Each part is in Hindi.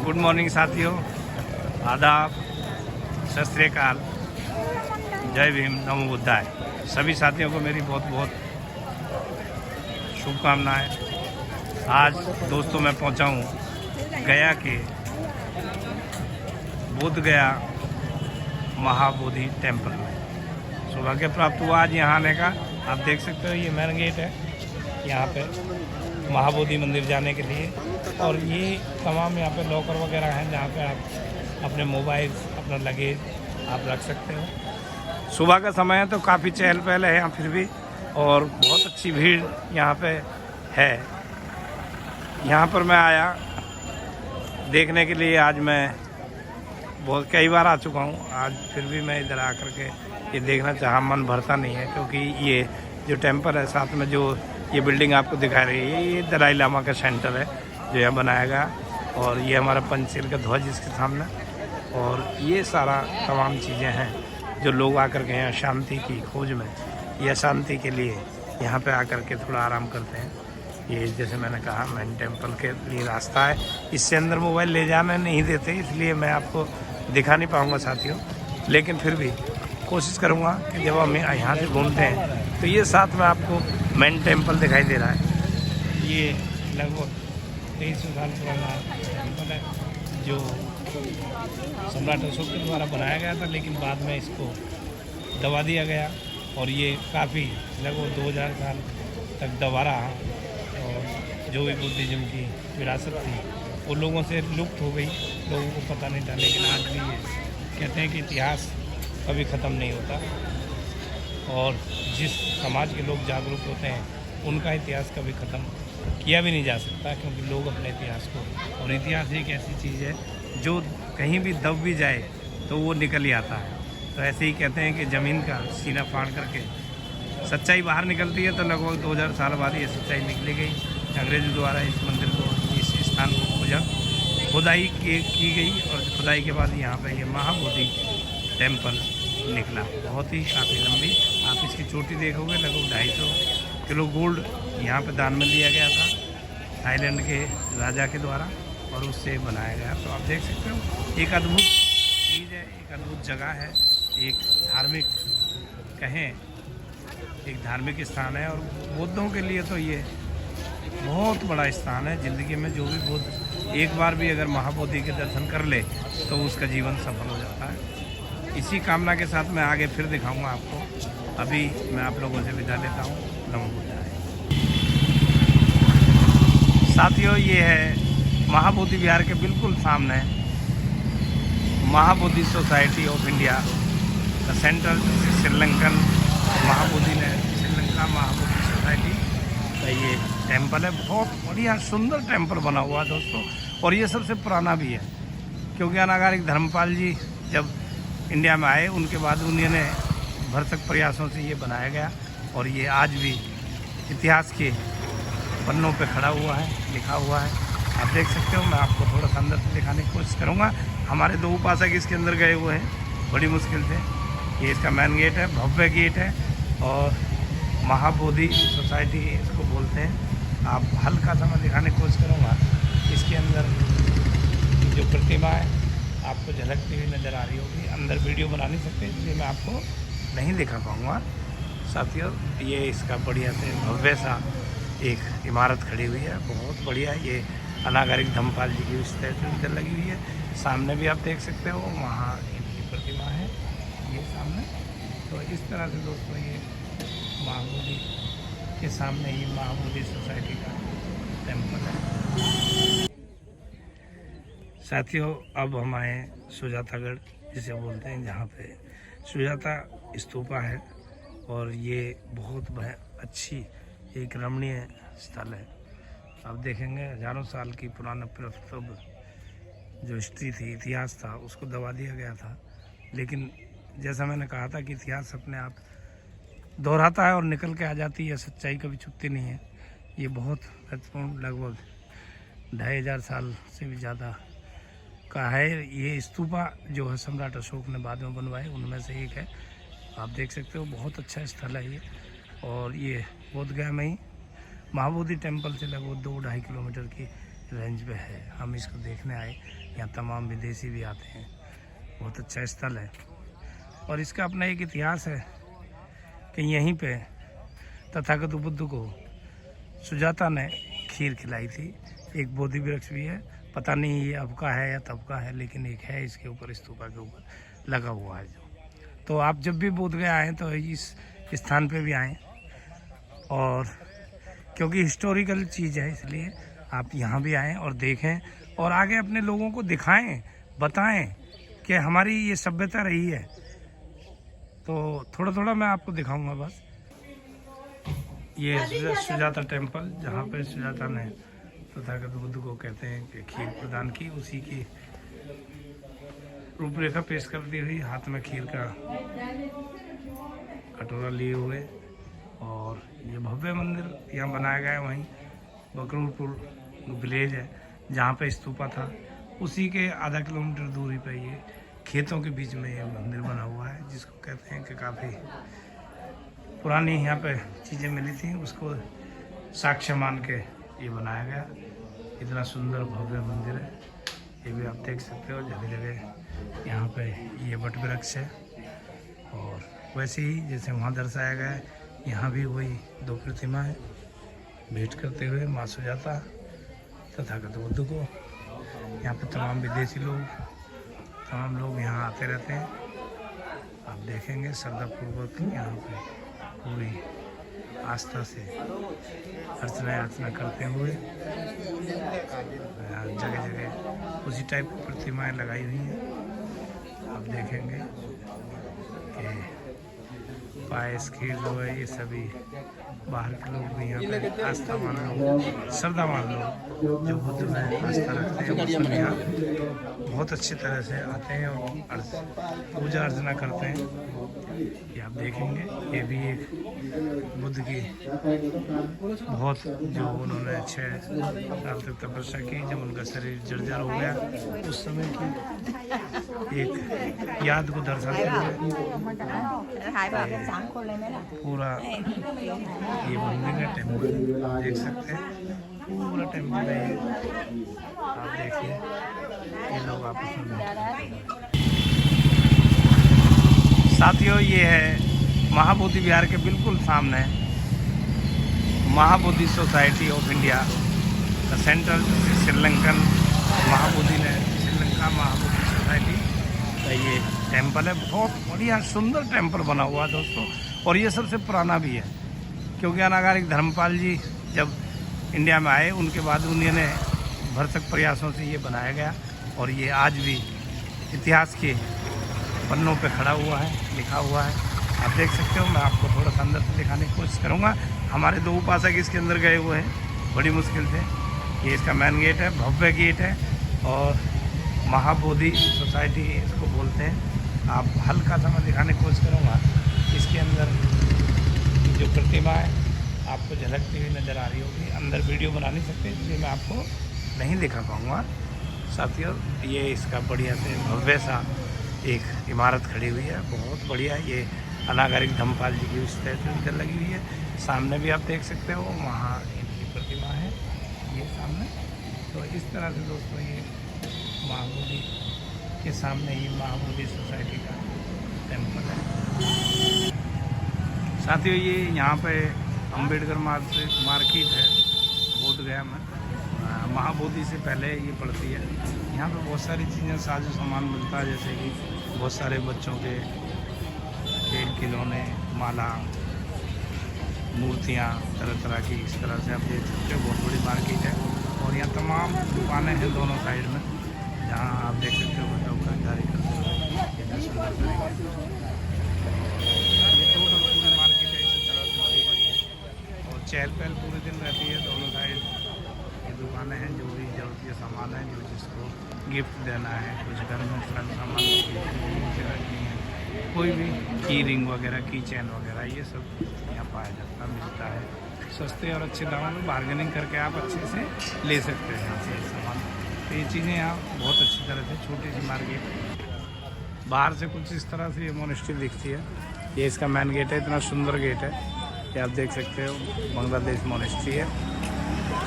गुड मॉर्निंग साथियों, आदाब, सत श्री अकाल, जय भीम, नमो बुद्धाय। सभी साथियों को मेरी बहुत बहुत शुभकामनाएं। आज दोस्तों मैं पहुंचा हूं गया के बोध गया महाबोधि टेम्पल में। सौभाग्य प्राप्त हुआ आज यहाँ आने का। आप देख सकते हो ये मेन गेट है यहाँ पे महाबोधि मंदिर जाने के लिए। और ये तमाम यहाँ पे लॉकर वगैरह हैं जहाँ पे आप अपने मोबाइल, अपना लगेज आप रख सकते हो। सुबह का समय है तो काफ़ी चहल पहल है यहाँ फिर भी, और बहुत अच्छी भीड़ यहाँ पे है। यहाँ पर मैं आया देखने के लिए। आज मैं बहुत कई बार आ चुका हूँ, आज फिर भी मैं इधर आकर के ये देखना चाहा। मन भरता नहीं है क्योंकि ये जो टेम्पल है, साथ में जो ये बिल्डिंग आपको दिखा रही है, ये दलाई लामा का सेंटर है जो यहाँ बनाया गया। और ये हमारा पंचशील का ध्वज इसके सामने, और ये सारा तमाम चीज़ें हैं जो लोग आकर के यहाँ शांति की खोज में या शांति के लिए यहाँ पे आकर के थोड़ा आराम करते हैं। ये जैसे मैंने कहा मेन टेम्पल के लिए रास्ता है, इससे अंदर मोबाइल ले जाने नहीं देते, इसलिए मैं आपको दिखा नहीं पाऊँगा साथियों। लेकिन फिर भी कोशिश करूँगा कि जब हम यहाँ से घूमते हैं तो ये साथ में आपको मेन टेम्पल दिखाई दे रहा है। ये लगभग 2300 साल पुराना टेम्पल है जो सम्राट अशोक के द्वारा बनाया गया था, लेकिन बाद में इसको दबा दिया गया। और ये काफ़ी लगभग 2000 साल तक दबा रहा, और जो भी बुद्धिज़्म की विरासत थी वो लोगों से लुप्त हो गई, लोगों को पता नहीं था। लेकिन आज भी ये कहते हैं कि इतिहास कभी ख़त्म नहीं होता, और जिस समाज के लोग जागरूक होते हैं उनका इतिहास कभी ख़त्म किया भी नहीं जा सकता, क्योंकि लोग अपने इतिहास को, और इतिहास एक ऐसी चीज़ है जो कहीं भी दब भी जाए तो वो निकल ही आता है। तो ऐसे ही कहते हैं कि ज़मीन का सीना फाड़ करके सच्चाई बाहर निकलती है, तो लगभग 2000 साल बाद ये सच्चाई निकली गई। अंग्रेज़ों द्वारा इस मंदिर को, इस स्थान को खुदाई की गई, और खुदाई के बाद यहाँ पर ये महाबोधि टेम्पल निकला। बहुत ही काफ़ी लंबी, आप इसकी चोटी देखोगे, लगभग 250 किलो गोल्ड यहाँ पे दान में दिया गया था थाईलैंड के राजा के द्वारा, और उससे बनाया गया। तो आप देख सकते हो एक अद्भुत चीज़ है, एक अद्भुत जगह है, एक धार्मिक कहें, एक धार्मिक स्थान है। और बौद्धों के लिए तो ये बहुत बड़ा स्थान है। ज़िंदगी में जो भी बुद्ध एक बार भी अगर महाबोधि के दर्शन कर ले तो उसका जीवन सफल हो जाता है। इसी कामना के साथ मैं आगे फिर दिखाऊंगा आपको। अभी मैं आप लोगों से विदा लेता हूँ। नमो बुद्धाय। साथियों, ये है महाबोधि विहार के बिल्कुल सामने महाबोधि सोसाइटी ऑफ इंडिया का सेंटर, श्रीलंकन महाबोधि ने श्रीलंका महाबोधि सोसाइटी का ये टेम्पल है। बहुत बढ़िया सुंदर टेम्पल बना हुआ है दोस्तों, और ये सबसे पुराना भी है, क्योंकि अनागारिक धर्मपाल जी जब इंडिया में आए उनके बाद उन्होंने भरसक प्रयासों से ये बनाया गया, और ये आज भी इतिहास के पन्नों पे खड़ा हुआ है, लिखा हुआ है। आप देख सकते हो। मैं आपको थोड़ा सा अंदर से दिखाने की कोशिश करूँगा। हमारे 2 उपासक इसके अंदर गए हुए हैं बड़ी मुश्किल से। ये इसका मेन गेट है, भव्य गेट है, और महाबोधि सोसाइटी इसको बोलते हैं। आप हल्का सा मैं दिखाने की कोशिश करूँगा। इसके अंदर जो प्रतिमा है आपको झलकती हुई नज़र आ रही होगी। अंदर वीडियो बना नहीं सकते, इसलिए मैं आपको नहीं दिखा पाऊँगा साथियों। ये इसका बढ़िया से भव्य सा एक इमारत खड़ी हुई है, बहुत बढ़िया। ये अनागारिक धर्मपाल जी की स्टैचू इधर लगी हुई है। सामने भी आप देख सकते हो, वहाँ इनकी प्रतिमा है ये सामने। तो इस तरह से दोस्तों ये महाबोधि के सामने ये महाबोधि सोसाइटी का टेम्पल है। साथियों, अब हम आए सुजातागढ़ जिसे बोलते हैं, जहाँ पे सुजाता स्तूपा है, और ये बहुत अच्छी एक रमणीय स्थल है। आप देखेंगे हजारों साल की पुराना प्रस्तुत जो हिस्ट्री थी, इतिहास था, उसको दबा दिया गया था। लेकिन जैसा मैंने कहा था कि इतिहास अपने आप दोहराता है और निकल के आ जाती है, सच्चाई कभी छुपती नहीं है। ये बहुत महत्वपूर्ण, लगभग 2500 साल से भी ज़्यादा का है। ये स्तूपा जो है सम्राट अशोक ने बाद में बनवाए, उनमें से एक है। आप देख सकते हो, बहुत अच्छा स्थल है ये। और ये बोध गया में ही महाबोधि टेम्पल से लगभग 2-2.5 किलोमीटर की रेंज पे है। हम इसको देखने आए, यहाँ तमाम विदेशी भी आते हैं। बहुत अच्छा स्थल है और इसका अपना एक इतिहास है कि यहीं पे तथागत बुद्ध को सुजाता ने खीर खिलाई थी। एक बोधि वृक्ष भी है, पता नहीं ये अब का है या तब का है, लेकिन एक है इसके ऊपर, स्तूपा के ऊपर लगा हुआ है जो। तो आप जब भी बोध गया आएँ तो इस स्थान पे भी आएँ, और क्योंकि हिस्टोरिकल चीज़ है इसलिए आप यहाँ भी आएँ और देखें और आगे अपने लोगों को दिखाएं, बताएं कि हमारी ये सभ्यता रही है। तो थोड़ा थोड़ा मैं आपको दिखाऊंगा बस। ये सुजाता टेम्पल, जहाँ पे सुजाता ने तथागत बुद्ध को कहते हैं कि खीर प्रदान की, उसी की रूपरेखा पेश करती हुई, हाथ में खीर का कटोरा लिए हुए। और ये भव्य मंदिर यहाँ बनाया गया है, वहीं बकरूरपुर विलेज है जहाँ पे स्तूपा था, उसी के आधा किलोमीटर दूरी पे ये खेतों के बीच में ये मंदिर बना हुआ है, जिसको कहते हैं कि काफ़ी पुरानी यहाँ पे चीज़ें मिली थी, उसको साक्ष्य मान के ये बनाया गया। इतना सुंदर भव्य मंदिर है, ये भी आप देख सकते हो। जगह जगह यहाँ पे ये वट वृक्ष है, और वैसे ही जैसे वहाँ दर्शाया गया है, यहाँ भी वही दो प्रतिमा है भेंट करते हुए माँ सुजाता तथागत बुद्ध को। यहाँ पे तमाम विदेशी लोग, तमाम लोग यहाँ आते रहते हैं। आप देखेंगे श्रद्धापूर्वक यहाँ पे पूरी आस्था से अर्चना करते हुए जगह जगह उसी टाइप की प्रतिमाएं लगाई हुई हैं। आप देखेंगे कि पायस, खीर जो है, ये सभी बाहर के लोग भी यहाँ पे आस्थावान लोग, श्रद्धावान लोग जो बुद्ध में आस्था रखते हैं, वो सब यहाँ बहुत अच्छी तरह से आते हैं और पूजा अर्चना करते हैं। ये आप देखेंगे, ये भी एक बुद्ध की बहुत जो उन्होंने 6 साल तक तपस्या की, जब उनका शरीर जर्जर हो गया, उस समय की एक याद को दर्शाते हुए पूरा ये मंदिर है, टेम्पल देख सकते हैं, पूरा टेम्पल है। आप देखिए, ये लोग आपस में। साथियों, ये है महाबोधि विहार के बिल्कुल सामने महाबोधि सोसाइटी ऑफ इंडिया का सेंट्रल श्रीलंकन महाबोधि ने श्रीलंका महाबोधि सोसाइटी का ये टेम्पल है। बहुत बढ़िया सुंदर टेम्पल बना हुआ है दोस्तों, और ये सबसे पुराना भी है, क्योंकि अनागारिक धर्मपाल जी जब इंडिया में आए, उनके बाद उन्होंने भरसक प्रयासों से ये बनाया गया, और ये आज भी इतिहास के पन्नों पे खड़ा हुआ है, लिखा हुआ है। आप देख सकते हो। मैं आपको थोड़ा सा अंदर से दिखाने की कोशिश करूँगा। हमारे 2 उपासक इसके अंदर गए हुए हैं बड़ी मुश्किल से। ये इसका मेन गेट है, भव्य गेट है, और महाबोधि सोसाइटी इसको बोलते हैं। आप हल्का सा मैं दिखाने की कोशिश करूँगा। इसके अंदर जो प्रतिमा है आपको झलकती हुई नज़र आ रही होगी। अंदर वीडियो बना नहीं सकते, इसलिए मैं आपको नहीं दिखा पाऊँगा। साथियों, ये इसका बढ़िया से भव्य सा एक इमारत खड़ी हुई है, बहुत बढ़िया। ये अनागारिक धर्मपाल जी की स्टैचू इधर लगी हुई है। सामने भी आप देख सकते हो, वहाँ इनकी प्रतिमा है ये सामने। तो इस तरह से दोस्तों, ये महाबोधि के सामने ये महाबोधि सोसाइटी का टेम्पल है। साथियों, ये यहाँ पे अम्बेडकर मार्केट है बोधगया में। महाबोधि से पहले ये पड़ती है। यहाँ पे बहुत सारी चीज़ें, साजो सामान मिलता है, जैसे कि बहुत सारे बच्चों के खेल खिलौने, माला, मूर्तियाँ तरह तरह की। इस तरह से आप देख सकते हो, बहुत बड़ी मार्केट है, और यहाँ तमाम दुकानें हैं दोनों साइड में, जहाँ आप देख सकते हो बच्चों का खरीदारी करते हुए। ये टोटल पूरी मार्केट है, इसी तरह से भरी पड़ी है, और चहल पहल पूरे दिन रहती है। दोनों साइड दुकानें हैं, जो भी जरूरत सामान है, जो जिसको गिफ्ट देना है, कुछ घर में सामान रखनी है, कोई भी की रिंग वगैरह, की चैन वगैरह, ये सब यहाँ पाया जाता मिलता है। सस्ते और अच्छे दामों में बार्गेनिंग करके आप अच्छे से ले सकते हैं यहाँ से सामान। तो ये चीज़ें यहाँ बहुत अच्छी तरह से, छोटी सी मार्केट। बाहर से कुछ इस तरह से ये मोनेस्ट्री दिखती है। ये इसका मेन गेट है, इतना सुंदर गेट है, ये आप देख सकते हो। बांग्लादेश मोनेस्ट्री है।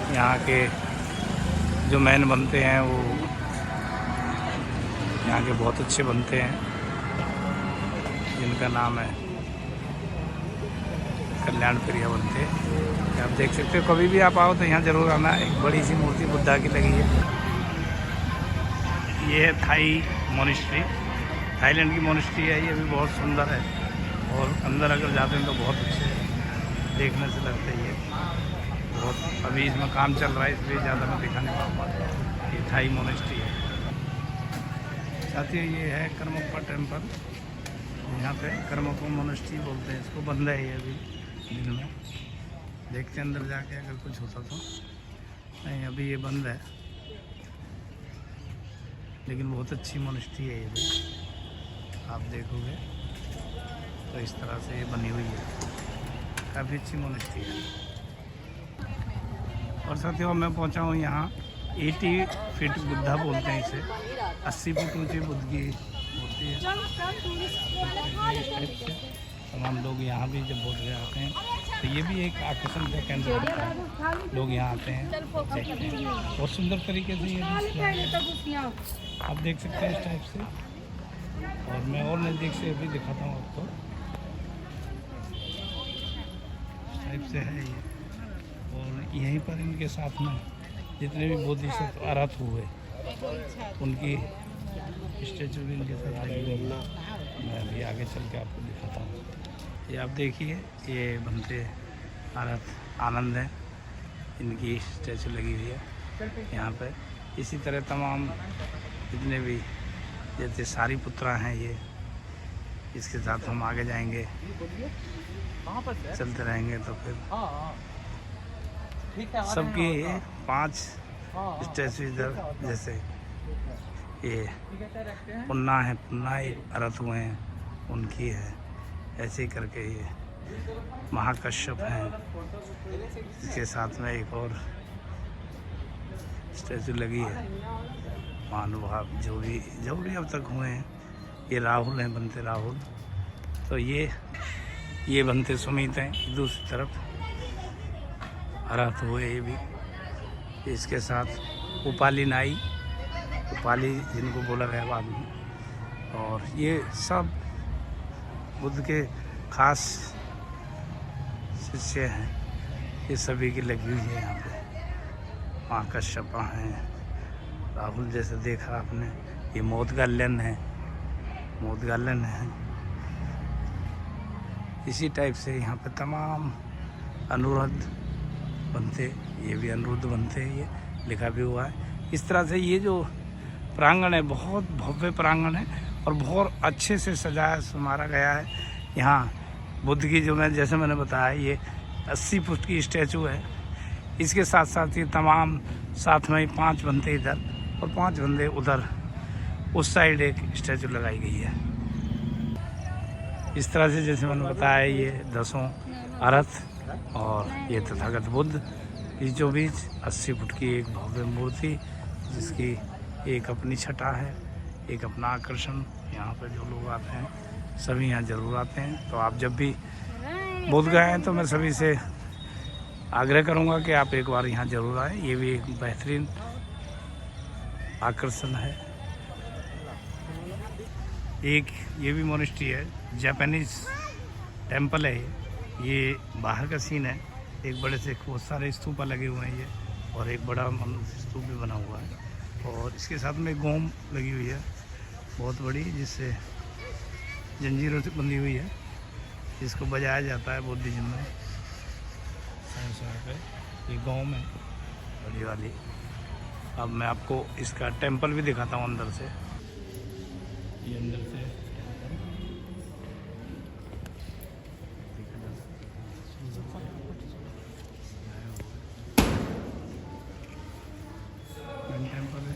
यहाँ के जो मैन बनते हैं वो यहाँ के बहुत अच्छे बनते हैं, जिनका नाम है कल्याण प्रिया बनते हैं। आप देख सकते हो, कभी भी आप आओ तो यहाँ ज़रूर आना। एक बड़ी सी मूर्ति बुद्धा की लगी है। ये है थाई मोनेस्ट्री, थाईलैंड की मोनेस्ट्री है। ये भी बहुत सुंदर है और अंदर अगर जाते हैं तो बहुत अच्छे देखने से लगता है। ये बहुत अभी इसमें काम चल रहा है, इसलिए ज़्यादा मैं दिखा नहीं पाऊँगा। ये थाई मोनेस्ट्री है। साथियों, ये है कर्मप्पा टेम्पल। यहाँ पे कर्मप्पा मोनेस्ट्री बोलते हैं इसको। बंद है ये अभी दिन में, देखते अंदर जाके अगर कुछ होता तो। नहीं, अभी ये बंद है, लेकिन बहुत अच्छी मोनेस्ट्री है ये भी। आप देखोगे तो इस तरह से ये बनी हुई है, काफ़ी अच्छी मोनेस्ट्री है। और साथियों, मैं पहुंचा हूँ यहाँ 80 फीट बुद्धा बोलते हैं इसे। 80 फुट ऊंची बुद्ध की मूर्ति है। तमाम लोग यहाँ भी जब बोध गया आते हैं तो ये भी एक आकर्षण का केंद्र होता है। लोग यहाँ आते हैं, देखते हैं। बहुत सुंदर तरीके से ये आप देख सकते हैं इस टाइप से। और मैं और नज़दीक से भी दिखाता हूँ आपको। इस टाइप से है ये। और यहीं पर इनके साथ में जितने भी बोधिसत्व अरहत हुए उनकी स्टैचू भी इनके साथ लगी हुई है। मैं अभी आगे चल के आपको दिखाता हूँ। ये आप देखिए, ये बनते अरहत आनंद है, इनकी स्टैचू लगी हुई है यहाँ पे। इसी तरह तमाम जितने भी जैसे सारी पुत्रा हैं ये, इसके साथ हम आगे जाएंगे, चलते रहेंगे तो फिर सबकी 5 स्टैचू इधर। जैसे ये पुन्ना है, पुन्ना अरहत हुए हैं उनकी है। ऐसे ही करके ये महाकश्यप हैं, इसके साथ में एक और स्टैचू लगी है। महानुभाव जो भी अब तक हुए हैं, ये राहुल हैं, बनते राहुल। तो ये बनते सुमित हैं। दूसरी तरफ अरहत हुए ये भी। इसके साथ उपाली नाई, उपाली जिनको बोला गया बाद में। और ये सब बुद्ध के खास शिष्य हैं। ये सभी की लगी हुई है यहाँ पे। महाकश्यपा हैं, राहुल जैसे देखा आपने। ये मोदगल्यन है, मोदगल्यन है। इसी टाइप से यहाँ पे तमाम अनुरुद्ध बनते, ये भी अनुरुद्ध बनते हैं। ये लिखा भी हुआ है। इस तरह से ये जो प्रांगण है, बहुत भव्य प्रांगण है और बहुत अच्छे से सजाया संवारा गया है। यहाँ बुद्ध की जो जैसे मैंने बताया, ये 80 फुट की स्टैचू है। इसके साथ साथ ये तमाम साथ में 5 बंदे इधर और 5 बंदे उधर, उस साइड एक स्टैचू लगाई गई है। इस तरह से जैसे मैंने बताया, ये 10 अरहत और ये तथागत बुद्ध, बीचों बीच 80 फुट की एक भव्य मूर्ति, जिसकी एक अपनी छटा है, एक अपना आकर्षण। यहाँ पे जो लोग आते हैं सभी यहाँ ज़रूर आते हैं। तो आप जब भी बोध गए हैं तो मैं सभी से आग्रह करूँगा कि आप एक बार यहाँ ज़रूर आएँ। ये भी एक बेहतरीन आकर्षण है। एक ये भी मोनेस्ट्री है, जापानीज टेम्पल है ये। बाहर का सीन है। एक बड़े से बहुत सारे स्तूपा लगे हुए हैं ये, और एक बड़ा स्तूप भी बना हुआ है। और इसके साथ में गोम लगी हुई है बहुत बड़ी, जिससे जंजीरों से बंधी हुई है, जिसको बजाया जाता है बुद्धिज्म में। ये गोम है बड़ी वाली। अब मैं आपको इसका टेम्पल भी दिखाता हूँ अंदर से। ये अंदर से टेम्पल है,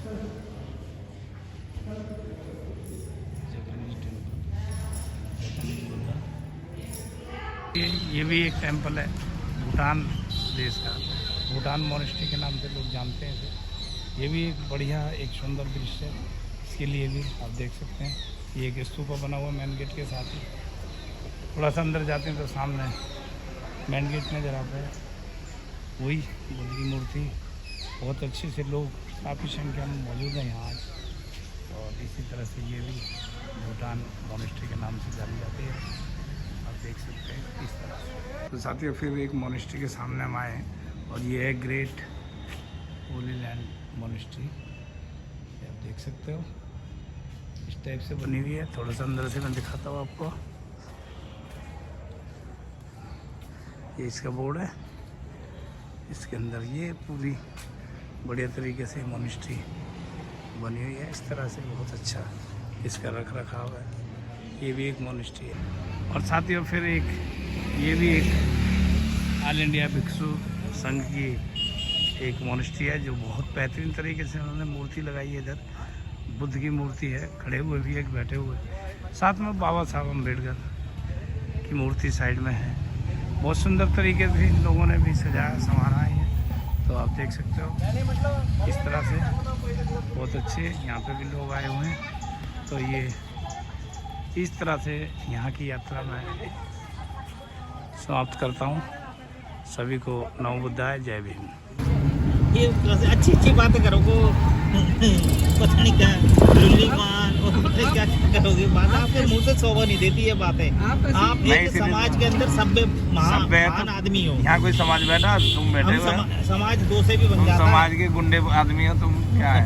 जापानीज टेम्पल, जापानीज बुद्धा। ये भी एक टेम्पल है भूटान देश का, भूटान मोनेस्ट्री के नाम से लोग जानते हैं इसे। ये भी एक बढ़िया, एक सुंदर दृश्य है। इसके लिए भी आप देख सकते हैं, ये एक स्तूपा बना हुआ मेन गेट के साथ ही। थोड़ा सा अंदर जाते हैं तो सामने मेन गेट नजर आता है, वही बुद्ध की मूर्ति। बहुत अच्छे से लोग काफ़ी संख्या में मौजूद है यहाँ आज। और इसी तरह से ये भी भूटान मोनेस्ट्री के नाम से जानी जाती है, आप देख सकते हैं इस तरह से। तो साथियों फिर एक मोनेस्ट्री के सामने हम आए हैं और ये है ग्रेट होली लैंड मोनेस्ट्री, आप देख सकते हो इस टाइप से बनी हुई है। थोड़ा सा अंदर से मैं दिखाता हूँ आपको, ये इसका बोर्ड है, इसके अंदर ये पूरी बढ़िया तरीके से मोनेस्ट्री बनी हुई है इस तरह से, बहुत अच्छा इसका रख रखाव है। ये भी एक मोनेस्ट्री है। और साथियों फिर एक ये भी एक ऑल इंडिया भिक्षु संघ की एक मोनेस्ट्री है जो बहुत बेहतरीन तरीके से उन्होंने मूर्ति लगाई है। इधर बुद्ध की मूर्ति है, खड़े हुए भी एक बैठे हुए, साथ में बाबा साहब अम्बेडकर की मूर्ति साइड में है। बहुत सुंदर तरीके से इन लोगों ने भी सजाया संवारा है, तो आप देख सकते हो इस तरह से बहुत अच्छे यहाँ पे भी लोग आए हुए हैं। तो ये इस तरह से यहाँ की यात्रा मैं समाप्त करता हूँ। सभी को नमो बुद्धाय, जय भीम। ये अच्छी अच्छी बातें करोगे, पता नहीं क्या लुल्ली मान और क्या करोगे, बात आपके मुंह से शोभा नहीं देती है बातें। आप एक समाज के अंदर सभ्य महान आदमी हो। यहाँ कोई समाज बैठा, तुम बैठे हो समाज दो से भी बन जाता है। समाज के गुंडे आदमी हो तुम, क्या है।